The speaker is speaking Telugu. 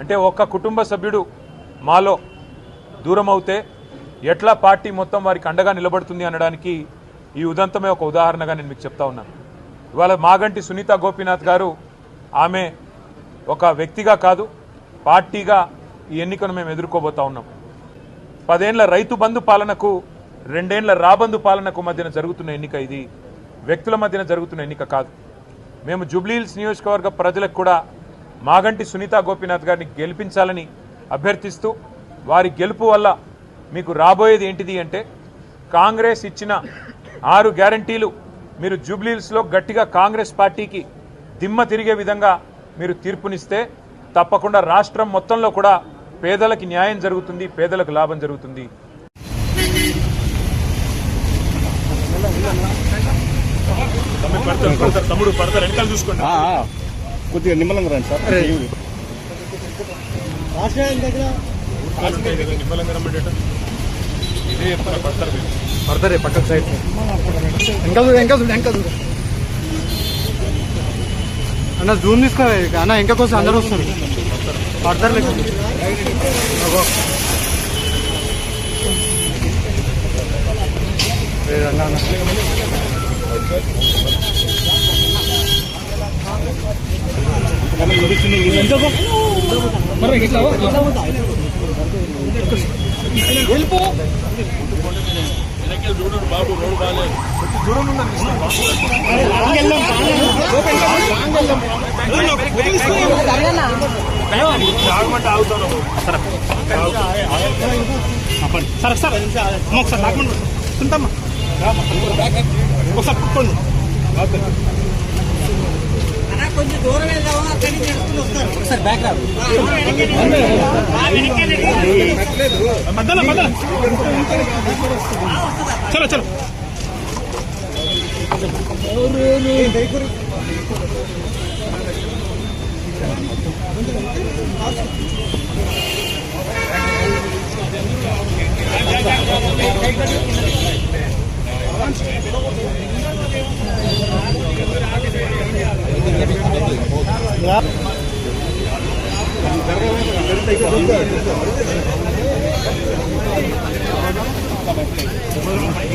అంటే ఒక్క కుటుంబ సభ్యుడు మాలో దూరం అవుతే ఎట్లా పార్టీ మొత్తం వారికి అండగా నిలబడుతుంది అనడానికి ఈ ఉదంతమే ఒక ఉదాహరణగా నేను మీకు చెప్తా ఉన్నాను. ఇవాళ మాగంటి సునీత గోపీనాథ్ గారు ఆమె ఒక వ్యక్తిగా కాదు పార్టీగా ఈ ఎన్నికను మేము ఎదుర్కోబోతా ఉన్నాం. 10 ఏళ్ల రైతు బంధు పాలనకు 2 ఏళ్ల రాబంధు పాలనకు మధ్యన జరుగుతున్న ఎన్నిక, ఇది వ్యక్తుల మధ్యన జరుగుతున్న ఎన్నిక కాదు. మేము జూబ్లీహిల్స్ నియోజకవర్గ ప్రజలకు కూడా మాగంటి సునీత గోపీనాథ్ గారిని గెలిపించాలని అభ్యర్థిస్తూ వారి గెలుపు వల్ల మీకు రాబోయేది ఏంటిది అంటే కాంగ్రెస్ ఇచ్చిన 6 గ్యారంటీలు మీరు జూబ్లీహిల్స్లో గట్టిగా కాంగ్రెస్ పార్టీకి దిమ్మ తిరిగే విధంగా మీరు తీర్పునిస్తే తప్పకుండా రాష్ట్రం మొత్తంలో కూడా పేదలకు న్యాయం జరుగుతుంది, పేదలకు లాభం జరుగుతుంది. తమ్ముడు పడతారు వెనకాల చూసుకోండి, కొద్దిగా నిమ్మలంగా రండి సార్. నిమ్మలంగా రమ్మంటే ఇదే చెప్తారు, పడతారే పక్కన సైడ్ వెనక అన్న జూమ్ తీసుకో అన్న, ఇంకా కోసం అందరూ వస్తారు పడతారు లేకపోతే వెళ్ళిపో బాబు రోడ్డు బాగాలేదు ఆగమంటే ఆగుతాను సార్ సార్ ఒకసారి డాక్యుమెంట్ తింటామా ఒకసారి పట్టుకోండి. కొంచెం దూరం వెళ్దామా, అక్కడికి నడుచుకుని వస్తారు. ఒకసారి బ్యాక్ రాదు మధ్యలో మధ్యలో చలో చలో